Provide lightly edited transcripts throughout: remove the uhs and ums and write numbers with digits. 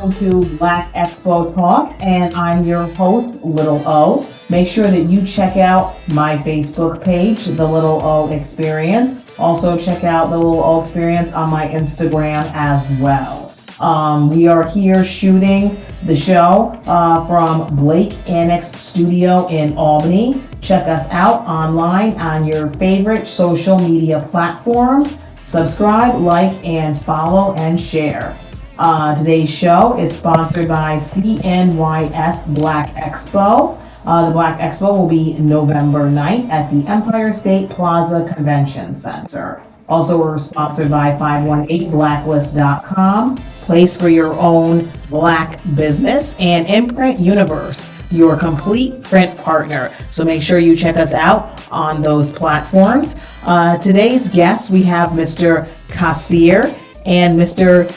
welcome to Black Expo Talk, and I'm your host, Lil O. Make sure that you check out my Facebook page, The Lil O Experience. Also check out The Lil O Experience on my Instagram as well. We are here shooting the show from Blake Annex Studio in Albany. Check us out online on your favorite social media platforms. Subscribe, like, and follow and share. Today's show is sponsored by CNYS Black Expo. The Black Expo will be November 9th at the Empire State Plaza Convention Center. Also, we're sponsored by 518blacklist.com, place for your own Black business, and Imprint Universe, your complete print partner. So make sure you check us out on those platforms. Today's guests, we have Mr. Kasir and Mr.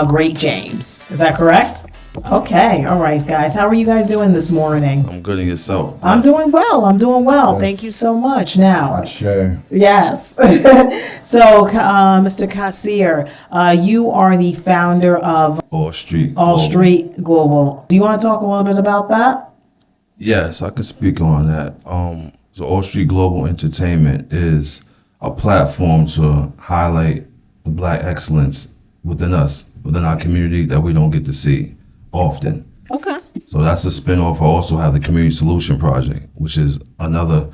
Great James. Is that correct? Okay. All right, guys. How are you guys doing this morning? I'm good, and yourself? I'm doing well. Yes. Thank you so much. Now, Sure. yes. So, Mr. Kasir, you are the founder of AllStreet Global. Do you want to talk a little bit about that? Yes, I can speak on that. So AllStreet Global Entertainment is a platform to highlight the Black excellence within us, within our community that we don't get to see often. Okay. So that's a spinoff. I also have the Community Solution Project, which is another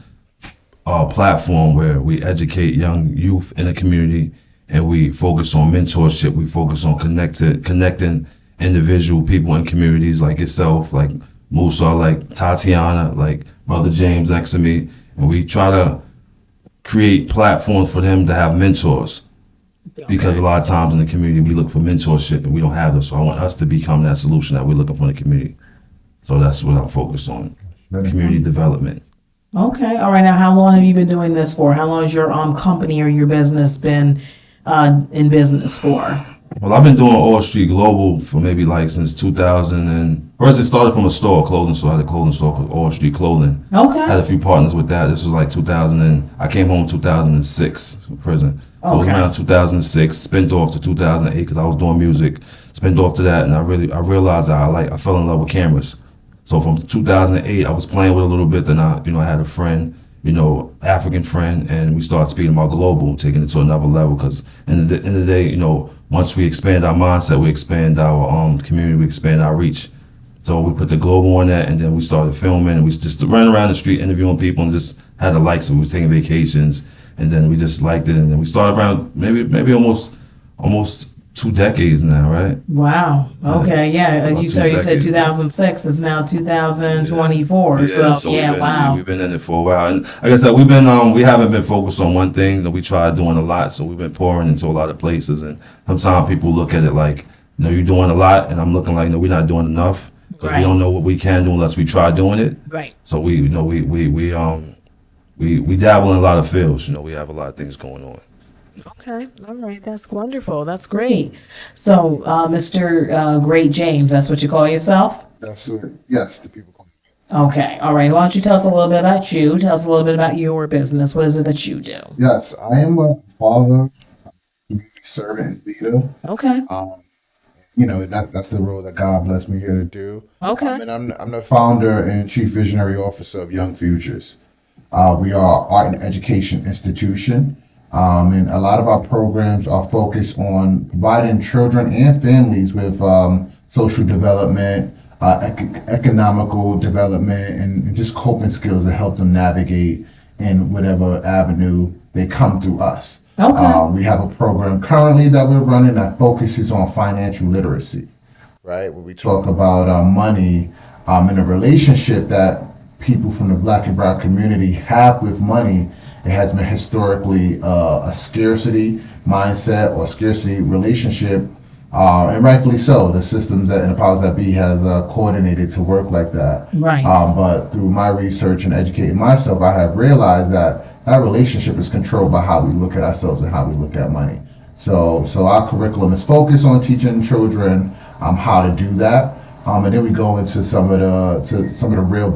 platform where we educate young youth in the community, and we focus on mentorship. We focus on connecting individual people in communities like yourself, like Musa, like Tatiana, like Brother James next to me, and we try to create platforms for them to have mentors. Okay. Because a lot of times in the community, we look for mentorship and we don't have those. So I want us to become that solution that we're looking for in the community. So that's what I'm focused on, community development. Okay. All right. Now, how long have you been doing this for? How long has your company or your business been in business for? Well, I've been doing AllStreet Global for maybe like since 2000. And first, it started from a store, clothing store. I had a clothing store called AllStreet Clothing. Okay. I had a few partners with that. This was like 2000, and I came home in 2006 from prison. So it was around 2006, spent off to 2008 because I was doing music. Spent off to that, and I realized that I fell in love with cameras. So from 2008, I was playing with it a little bit. Then I had a friend, African friend, and we started speaking about global, taking it to another level. Because in the end of the day, once we expand our mindset, we expand our community, we expand our reach. So we put the global on that, and then we started filming, and we just ran around the street interviewing people and just had a like. So we was taking vacations, and then we just liked it, and then we started around maybe almost 2 decades now, right? Wow. Okay. Yeah. You said 2006 is now 2024. Yeah. So wow. We've been in it for a while, and like I said, we haven't been focused on one thing. That we tried doing a lot, so we've been pouring into a lot of places, and sometimes people look at it like, you're doing a lot, and I'm looking like, no, we're not doing enough because we don't know what we can do unless we try doing it. Right. So we dabble in a lot of fields. We have a lot of things going on. Okay. All right. That's wonderful. That's great. So, Mr. Great James, that's what you call yourself? That's it. Yes, the people call me. Okay. All right. Why don't you tell us a little bit about you? Tell us a little bit about your business. What is it that you do? Yes, I am a father, community servant, and leader. Okay. That's the role that God blessed me here to do. Okay. And I'm the founder and chief visionary officer of Young Futures. We are an art and education institution. And a lot of our programs are focused on providing children and families with social development, economical development, and just coping skills to help them navigate in whatever avenue they come through us. Okay. We have a program currently that we're running that focuses on financial literacy, right? Where we talk about money and a relationship that people from the Black and Brown community have with money. It has been historically a scarcity mindset or scarcity relationship, and rightfully so. The systems and the powers that be has coordinated to work like that. Right. But through my research and educating myself, I have realized that relationship is controlled by how we look at ourselves and how we look at money. So our curriculum is focused on teaching children how to do that. And then we go into some of the real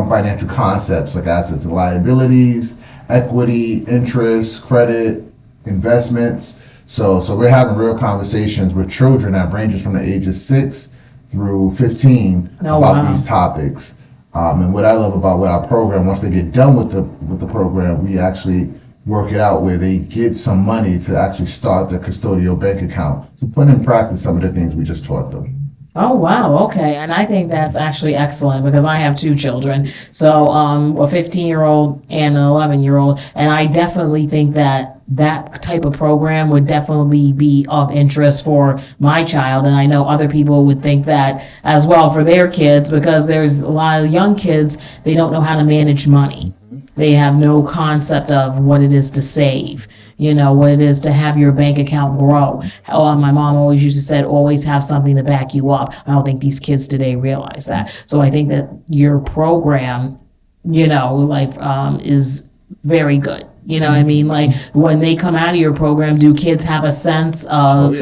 financial concepts like assets and liabilities, equity, interest, credit, investments. So we're having real conversations with children that ranges from the age of 6 through 15 about these topics. And what I love about our program, once they get done with the program, we actually work it out where they get some money to actually start their custodial bank account to put in practice some of the things we just taught them. Oh, wow. Okay. And I think that's actually excellent because I have 2 children. So, a 15-year-old and an 11-year-old. And I definitely think that type of program would definitely be of interest for my child. And I know other people would think that as well for their kids, because there's a lot of young kids, they don't know how to manage money. They have no concept of what it is to save, what it is to have your bank account grow. My mom always used to say, always have something to back you up. I don't think these kids today realize that. So I think that your program, is very good. You know what I mean? Like when they come out of your program, do kids have a sense of...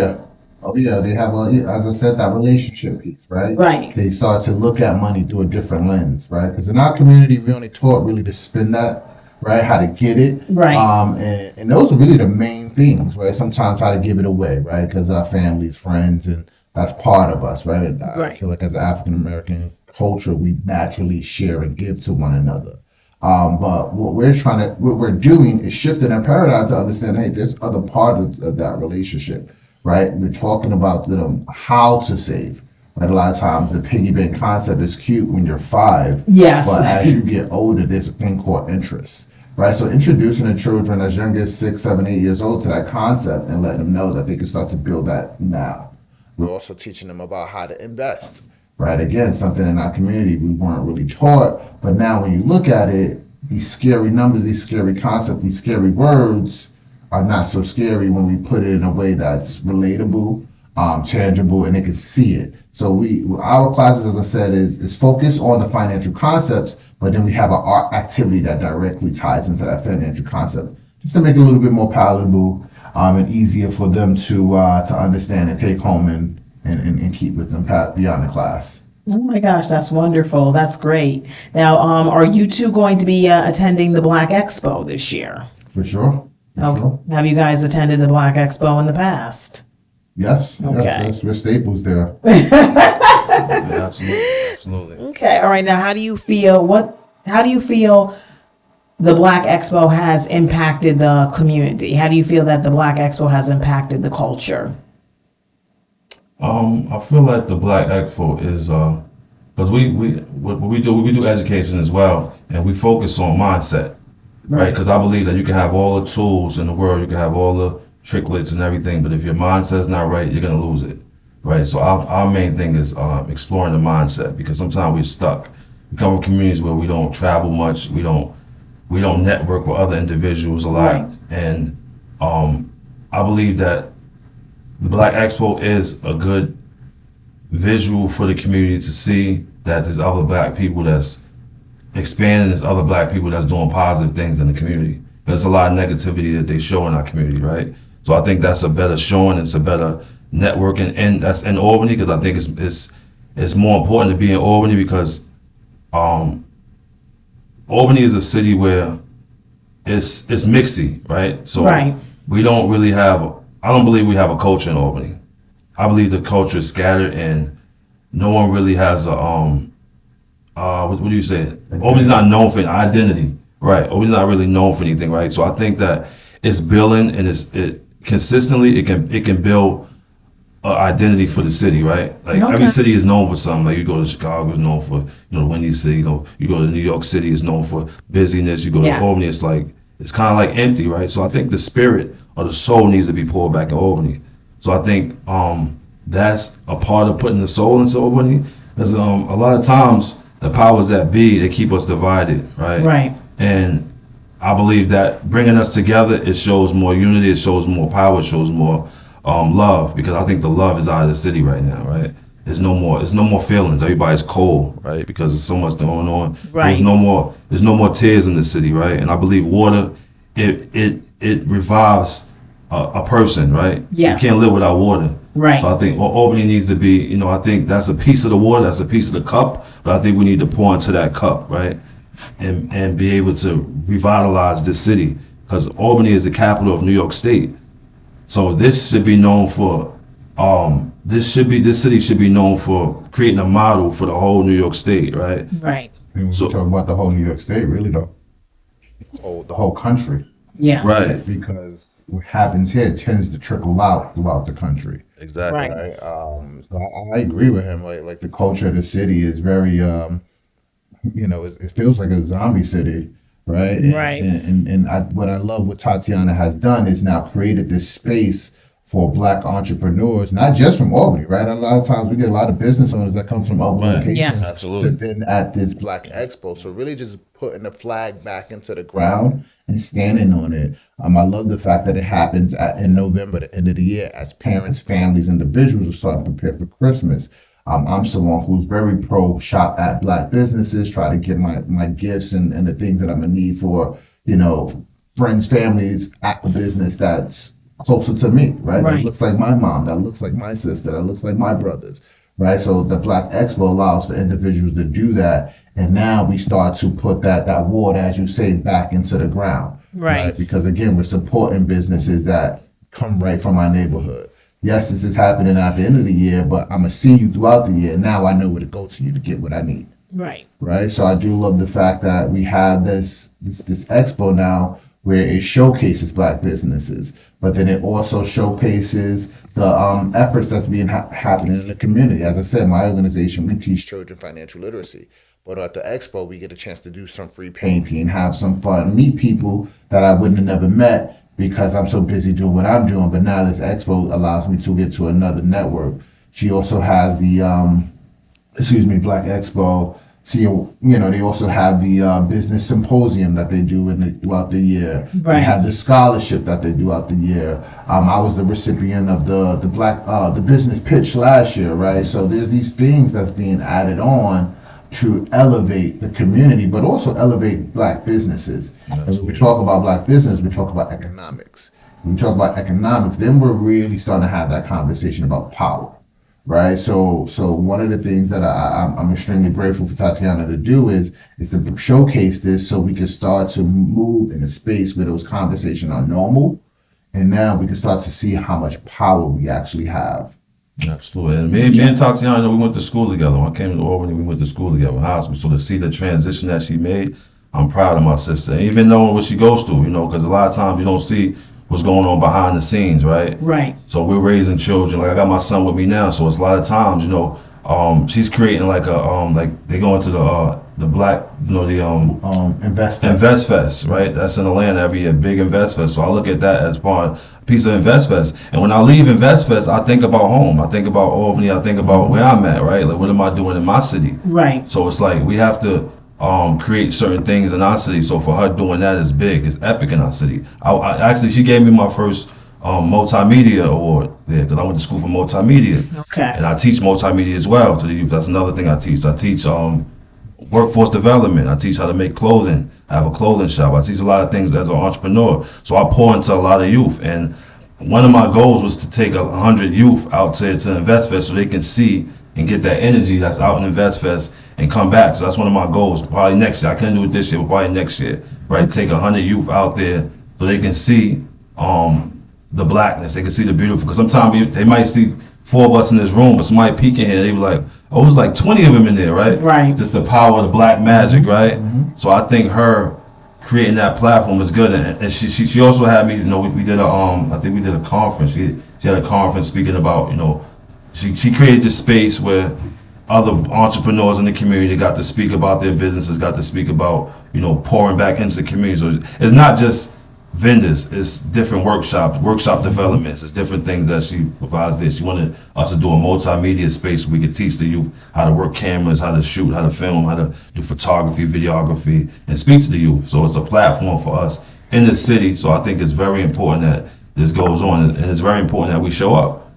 Oh yeah, they have, as I said, that relationship piece, right? Right. They start to look at money through a different lens, right? Because in our community, we only taught really to spend that, right? How to get it. Right. And those are really the main things, right? Sometimes how to give it away, right? Because our families, friends, and that's part of us, right? I feel like as an African-American culture, we naturally share and give to one another. But what we're doing is shifting our paradigm to understand, hey, there's other parts of that relationship. Right, we're talking about how to save. Right, a lot of times the piggy bank concept is cute when you're 5. Yes. But as you get older, there's a thing called interest. Right, so introducing the children as young as 6, 7, 8 years old to that concept and letting them know that they can start to build that now. We're also teaching them about how to invest. Right, again, something in our community we weren't really taught, but now when you look at it, these scary numbers, these scary concepts, these scary words are not so scary when we put it in a way that's relatable, tangible, and they can see it. So our classes, as I said, is focused on the financial concepts, but then we have an art activity that directly ties into that financial concept, just to make it a little bit more palatable and easier for them to understand and take home and keep with them beyond the class. Oh my gosh, that's wonderful. That's great. Now, are you two going to be attending the Black Expo this year? For sure. Okay. Have you guys attended the Black Expo in the past? Yes. Okay. Yes, we're staples there. Yeah, absolutely. Okay. All right. Now, how do you feel the Black Expo has impacted the community? How do you feel that the Black Expo has impacted the culture? I feel like the Black Expo is because we do education as well, and we focus on mindset. Right, because I believe that you can have all the tools in the world, you can have all the tricklets and everything, but if your mindset's not right, you're gonna lose it. Right, so our main thing is exploring the mindset, because sometimes we're stuck. We come from communities where we don't travel much, we don't network with other individuals a lot, right. And I believe that the Black Expo is a good visual for the community to see that there's other Black people that's expanding, there's other Black people that's doing positive things in the community. There's a lot of negativity that they show in our community, right? So I think that's a better showing, it's a better networking, and that's in Albany, because I think it's more important to be in Albany because Albany is a city where it's mixy, right? So right. We don't really I don't believe we have a culture in Albany. I believe the culture is scattered and no one really has a what do you say? Albany's not known for an identity, right? Albany's not really known for anything, right? So I think that it's building, and it consistently it can build an identity for the city, right? Like every city is known for something. Like you go to Chicago, it's known for the Windy City. You go to New York City, it's known for busyness. You go to Albany, it's kind of like empty, right? So I think the spirit or the soul needs to be poured back in Albany. So I think that's a part of putting the soul into Albany. Because a lot of times the powers that be, they keep us divided, right? Right. And I believe that bringing us together, it shows more unity, it shows more power, it shows more love, because I think the love is out of the city right now, right? There's no more feelings. Everybody's cold, right? Because there's so much going on. Right. There's no more tears in the city, right? And I believe water, it revives a person, right? Yes. You can't live without water. Right. So I think Albany needs to be, I think that's a piece of the water, that's a piece of the cup, but I think we need to pour into that cup, right? And be able to revitalize this city, because Albany is the capital of New York State. So this should be known for, this city should be known for creating a model for the whole New York State, right? Right. And we So- talk about the whole New York State, really though. The whole country. Yes. Right. Because what happens here tends to trickle out throughout the country. Exactly. Right. Right. So I agree with him. Like the culture of the city is very, it feels like a zombie city, right? Right. What I love what Tatiana has done is now created this space for Black entrepreneurs, not just from Albany, right? A lot of times we get a lot of business owners that come from other Right. locations Yes. Absolutely. to then at this Black Expo. So really just putting the flag back into the ground and standing on it. I love the fact that it happens in November, the end of the year, as parents, families, individuals are starting to prepare for Christmas. I'm someone who's very pro shop at Black businesses, try to get my gifts and the things that I'm gonna need for, friends, families at the business that's closer to me, right? Right. That looks like my mom, that looks like my sister, that looks like my brothers, right? So the Black Expo allows for individuals to do that. And now we start to put that water, as you say, back into the ground. Right. Because again, we're supporting businesses that come right from our neighborhood. Yes, this is happening at the end of the year, but I'm gonna see you throughout the year. Now I know where to go to you to get what I need. Right. Right. So I do love the fact that we have this expo now where it showcases Black businesses, but then it also showcases the efforts that's being happening in the community. As I said, my organization, we teach children financial literacy. But at the expo, we get a chance to do some free painting, have some fun, meet people that I wouldn't have never met because I'm so busy doing what I'm doing. But now this expo allows me to get to another network. She also has the, Black Expo. See, they also have the business symposium that they do throughout the year. Right. They have the scholarship that they do out the year. I was the recipient of the business pitch last year, right? So there's these things that's being added on to elevate the community, but also elevate Black businesses. And when we talk about Black business, we talk about economics. When we talk about economics, then we're really starting to have that conversation about power. Right. So one of the things that I'm extremely grateful for Tatiana to do is to showcase this so we can start to move in a space where those conversations are normal. And now we can start to see how much power we actually have. Absolutely. And me and Tatiana, we went to school together. When I came to Albany, we went to school together in high school. So to see the transition that she made, I'm proud of my sister. And even knowing what she goes through, because a lot of times you don't see what's going on behind the scenes, right? Right. So we're raising children. Like I got my son with me now, so it's a lot of times, she's creating like they go into the Black, Invest Fest, right? That's in Atlanta every year, big Invest Fest. So I look at that as part a piece of Invest Fest. And when I leave Invest Fest, I think about home. I think about Albany. I think about where I'm at, right? Like what am I doing in my city? Right. So it's like we have to create certain things in our city. So for her doing that is big. It's epic in our city. I actually, she gave me my first multimedia award there because I went to school for multimedia. Okay. And I teach multimedia as well to the youth. That's another thing I teach. I teach workforce development. I teach how to make clothing. I have a clothing shop. I teach a lot of things as an entrepreneur. So I pour into a lot of youth. And one of my goals was to take 100 youth out to Invest Fest so they can see and get that energy that's out in Invest Fest and come back. So that's one of my goals. Probably next year. I can't do it this year, but probably next year. Right? Take 100 youth out there so they can see the Blackness. They can see the beautiful. Because sometimes they might see 4 of us in this room, but somebody peek in here, they be like, oh, it's like 20 of them in there, right? Right. Just the power of the Black magic, right? Mm-hmm. So I think her creating that platform is good. And she also had me, we did I think we did a conference. She had a conference speaking about, she created this space where other entrepreneurs in the community got to speak about their businesses, got to speak about, pouring back into the community. So it's not just vendors, it's different workshop developments, it's different things that she provides there. She wanted us to do a multimedia space where we could teach the youth how to work cameras, how to shoot, how to film, how to do photography, videography, and speak to the youth. So it's a platform for us in the city. So I think it's very important that this goes on, and it's very important that we show up.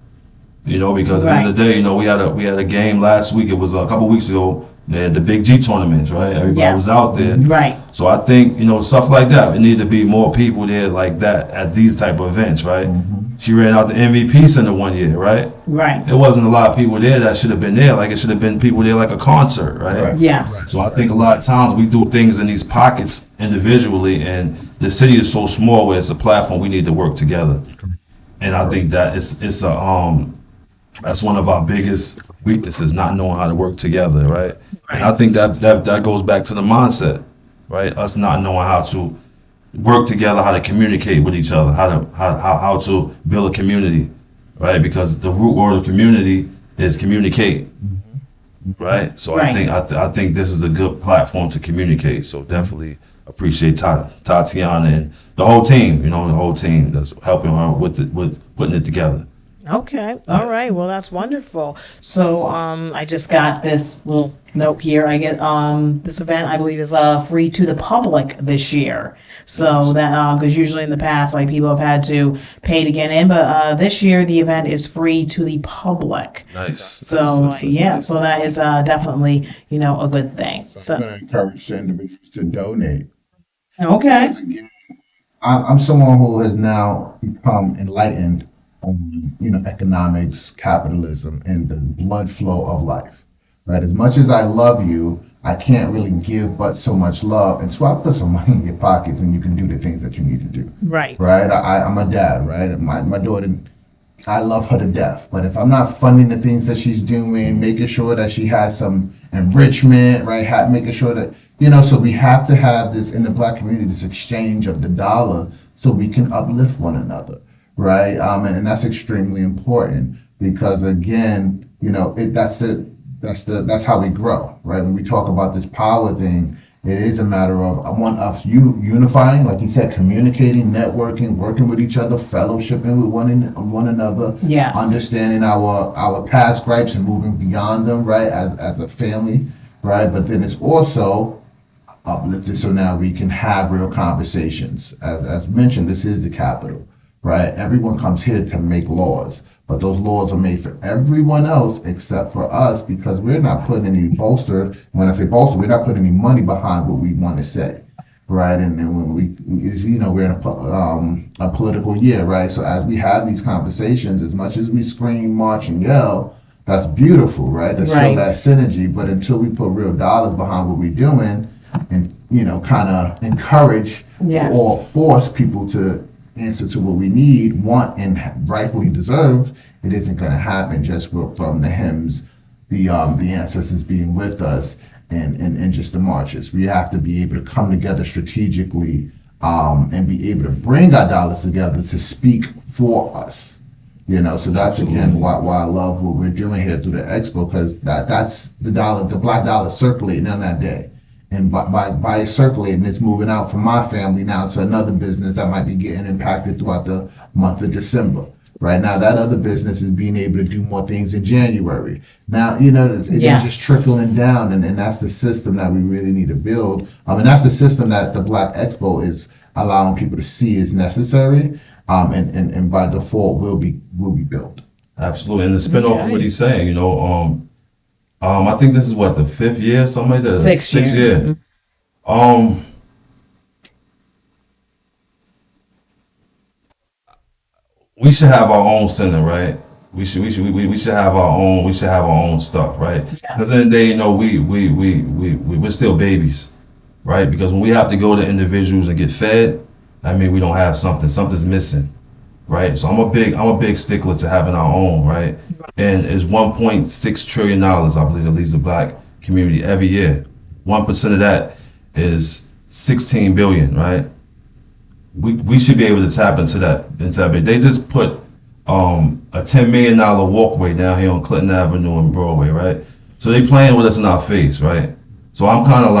Because at the end of the day, we had a game last week. It was a couple weeks ago. They had the Big G tournaments, right? Everybody was out there. Right. So I think, stuff like that. It need to be more people there like that at these type of events, right? Mm-hmm. She ran out the MVP Center one year, right? Right. There wasn't a lot of people there that should have been there. Like it should have been people there like a concert, right? Yes. So I think a lot of times we do things in these pockets individually, and the city is so small where it's a platform we need to work together. And I think that it's a that's one of our biggest weaknesses, not knowing how to work together, right? And I think that goes back to the mindset, right? Us not knowing how to work together, how to communicate with each other, how to build a community, right? Because the root word of community is communicate, right? So Right. I think this is a good platform to communicate. So definitely appreciate Tatiana and the whole team. You know, the whole team that's helping her with putting it together. Okay. All right. Well, that's wonderful. So, I just got this little note here. I get this event, I believe, is free to the public this year. So that because usually in the past, like people have had to pay to get in, but this year the event is free to the public. Nice. So yeah, so that is definitely a good thing. I'm So going to encourage individuals to donate. okay. Again, I'm someone who has now become enlightened on, economics, capitalism, and the blood flow of life. Right? As much as I love you, I can't really give but so much love. And so I put some money in your pockets and you can do the things that you need to do. Right. Right? I'm a dad, right? My daughter, I love her to death. But if I'm not funding the things that she's doing, making sure that she has some enrichment, right? Making sure that, so we have to have this in the Black community, this exchange of the dollar so we can uplift one another, right? And that's extremely important because again, that's how we grow, right? When we talk about this power thing, it is a matter of you unifying, like you said, communicating, networking, working with each other, fellowshipping with one another, Yes. understanding our past gripes and moving beyond them, right? As a family, right? But then it's also uplifted so now we can have real conversations. As mentioned, this is the capital, right? Everyone comes here to make laws, but those laws are made for everyone else except for us because we're not putting any bolster. When I say bolster, we're not putting any money behind what we want to say, right? And when we're in a political year, right? So as we have these conversations, as much as we scream, march, and yell, that's beautiful, right? To show Right. that synergy. But until we put real dollars behind what we're doing, and kind of encourage Yes. or force people to answer to what we need, want, and rightfully deserve, it isn't going to happen just from the hymns, the ancestors being with us, and just the marches. We have to be able to come together strategically and be able to bring our dollars together to speak for us. So that's again why I love what we're doing here through the Expo because that's the dollar, the Black dollar circulating on that day. And by circulating, it's moving out from my family now to another business that might be getting impacted throughout the month of December. Right now, that other business is being able to do more things in January. Now, it's Yes. just trickling down, and that's the system that we really need to build. And that's the system that the Black Expo is allowing people to see is necessary, and by default will be built. Absolutely. And to spin off of Okay. what he's saying, I think this is what the 5th year, something like that. Sixth year. year. We should have our own center, right? We should have our own stuff, right? Yeah. Because at the end of the day, we're still babies, right? Because when we have to go to individuals and get fed, I mean we don't have something's missing, right? So I'm a big stickler to having our own, right? And it's $1.6 trillion, I believe, that leaves the Black community every year. 1% of that is 16 billion, right? We should be able to tap into that. They just put a $10 million walkway down here on Clinton Avenue and Broadway, right? So they playing with us in our face, right? So I'm kind of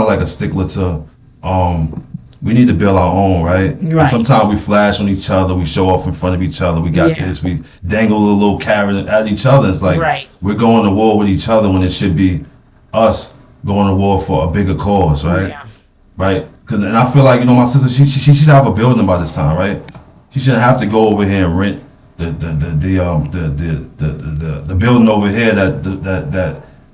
like a stickler to we need to build our own, right? Right. Sometimes we flash on each other, we show off in front of each other. We got Yeah. this, we dangle a little carrot at each other. It's like Right. we're going to war with each other when it should be us going to war for a bigger cause, right? Yeah. Right? And I feel like my sister, she should have a building by this time, right? She shouldn't have to go over here and rent the building over here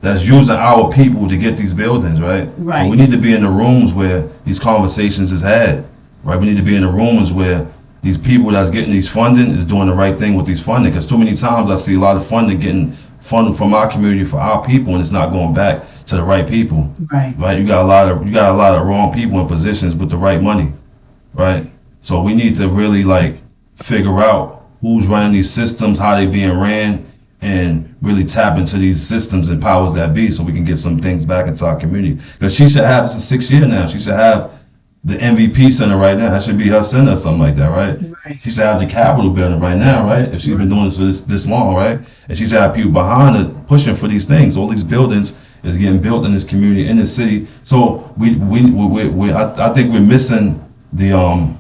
that's using our people to get these buildings, right? Right. So we need to be in the rooms where these conversations is had, right? We need to be in the rooms where these people that's getting these funding is doing the right thing with these funding. Because too many times I see a lot of funding getting funded from our community for our people, and it's not going back to the right people. Right. Right? You got a lot of wrong people in positions with the right money, right? So we need to really figure out who's running these systems, how they being ran, and really tap into these systems and powers that be so we can get some things back into our community. Because she should have, it's the 6th year now, she should have the MVP center right now. That should be her center or something like that, right? She should have the Capitol building right now, right? If she's been doing this for this long, right? And she should have people behind her pushing for these things. All these buildings is getting built in this community, in this city. So I think we're missing the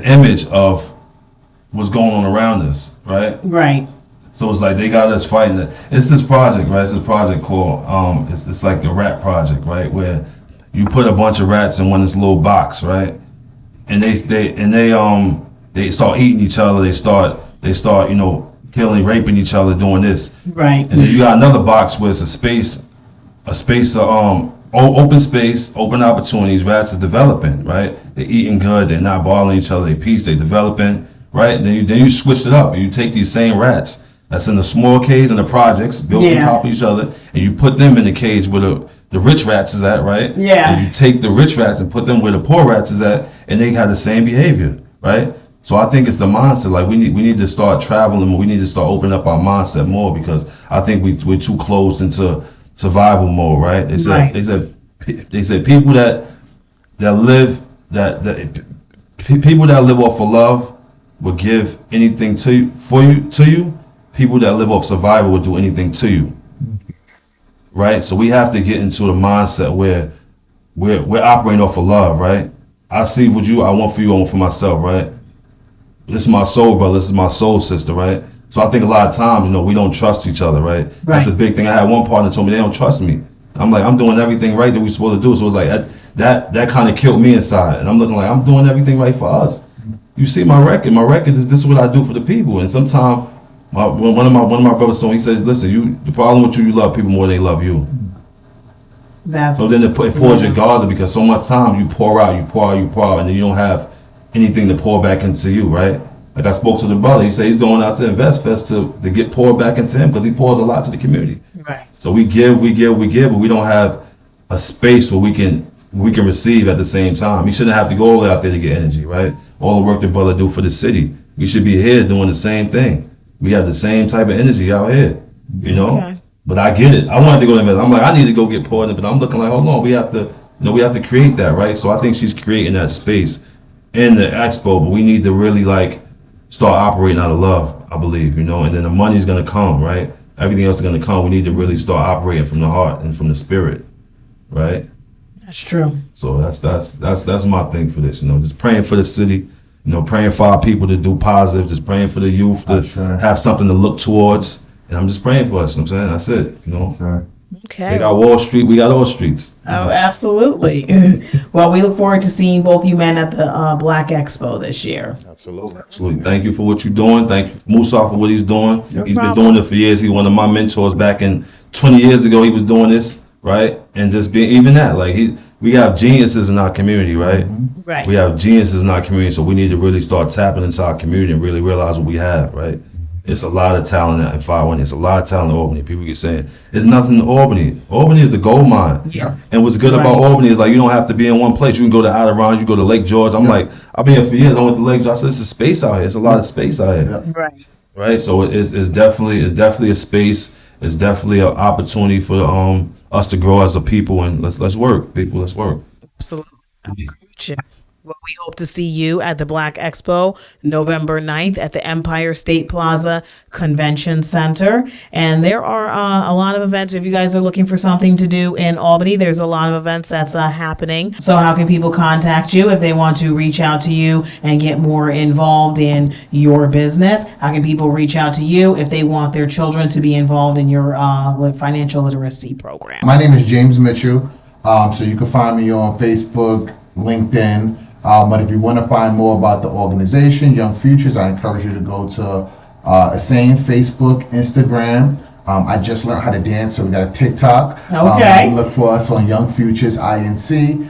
image of what's going on around us, right? Right. So it's like they got us fighting it. It's this project, right? It's this project called it's like the rat project, right? Where you put a bunch of rats in this little box, right? And they start eating each other. They start killing, raping each other, doing this. Right. And then you got another box where it's a space of open space, open opportunities. Rats are developing, right? They're eating good. They're not bothering each other. They peace. They developing, right? And then you switch it up. You take these same rats that's in the small cage in the projects built on top of each other, and you put them in the cage where the rich rats is at, right? Yeah. And you take the rich rats and put them where the poor rats is at, and they have the same behavior, right? So I think it's the mindset. Like we need to start traveling. We need to start opening up our mindset more because I think we're too closed into survival mode, right? They said people that live people that live off of love will give anything to you. People that live off survival will do anything to you. Right? So we have to get into the mindset where we're operating off of love, right? I see what I want for you, I want for myself, right? This is my soul brother, this is my soul sister, right? So I think a lot of times, we don't trust each other, right? That's a big thing. I had one partner told me they don't trust me. I'm like, I'm doing everything right that we're supposed to do. So it's like that kind of killed me inside. And I'm looking like I'm doing everything right for us. You see my record. My record is this is what I do for the people. And sometimes one of my brothers told me, he says, listen, the problem with you love people more than they love you. So then it pours your garden because so much time you pour out, and then you don't have anything to pour back into you, right? Like I spoke to the brother, he said he's going out to Invest Fest to get poured back into him because he pours a lot to the community. Right. So we give, but we don't have a space where we can receive at the same time. We shouldn't have to go all the way out there to get energy, right? All the work the brother do for the city. We should be here doing the same thing. We have the same type of energy out here, Okay. But I get it. I wanted to go to Invest. I'm like, I need to go get poured in, but I'm looking like, hold on, we have to create that, right? So I think she's creating that space in the expo, but we need to really start operating out of love, I believe, and then the money's gonna come, right? Everything else is gonna come. We need to really start operating from the heart and from the spirit, right? That's true. So that's my thing for this, just praying for the city, praying for our people to do positive, just praying for the youth to have something to look towards, and I'm just praying for us. You know what I'm saying? That's it. Okay. They got Wall Street, we got all streets. Oh, absolutely. Well, we look forward to seeing both you men at the Black Expo this year. Absolutely. Thank you for what you're doing. Thank you, Musa, for what he's doing. He's been doing it for years. He's one of my mentors back in 20 years ago. He was doing this, right? And just being even that, we have geniuses in our community, right? Mm-hmm. Right. We have geniuses in our community, so we need to really start tapping into our community and really realize what we have, right? It's a lot of talent in 518. It's a lot of talent in Albany. People get saying, there's nothing in Albany. Albany is a gold mine. Yeah. And what's good about Albany is you don't have to be in one place. You can go to Adirondack, you go to Lake George. I'm like, I've been here for years. I went to Lake George. I said, it's a space out here. It's a lot of space out here. Right. Right? So it's definitely a space. It's definitely an opportunity for us to grow as a people, and let's work, people. Let's work. Absolutely. Well, we hope to see you at the Black Expo November 9th at the Empire State Plaza Convention Center. And there are a lot of events. If you guys are looking for something to do in Albany, there's a lot of events that's happening. So how can people contact you if they want to reach out to you and get more involved in your business? How can people reach out to you if they want their children to be involved in your financial literacy program? My name is James Mitchell. So you can find me on Facebook, LinkedIn. But if you want to find more about the organization, Young Futures, I encourage you to go to same Facebook, Instagram. I just learned how to dance, so we got a TikTok. Okay. Look for us on Young Futures INC.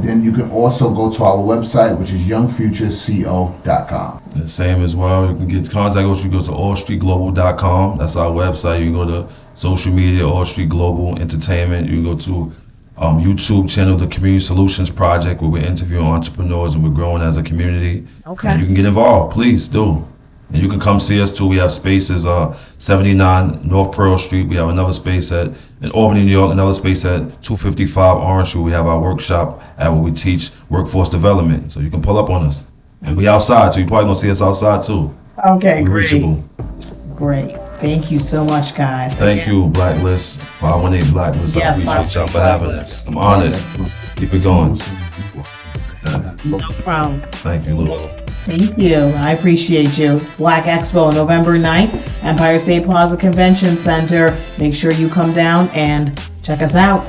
Then you can also go to our website, which is youngfuturesco.com. The same as well. You can get contact us. You go to allstreetglobal.com. That's our website. You can go to social media, AllStreet Global Entertainment. You can go to YouTube channel, the Community Solutions Project, where we're interviewing entrepreneurs and we're growing as a community. Okay. And you can get involved, please do. And you can come see us too. We have spaces 79 North Pearl Street. We have another space in Albany, New York, another space at 255 Orange Street. We have our workshop at where we teach workforce development. So you can pull up on us. And we outside, so you probably gonna see us outside too. Okay, We're great. reachable. Great. Thank you so much, guys. Thank you, Blacklist, 518 Blacklist. Yes, I appreciate y'all for having us. I'm honored. Keep it going. No problem. Thank you, Lil O. Thank you. I appreciate you. Black Expo, November 9th, Empire State Plaza Convention Center. Make sure you come down and check us out.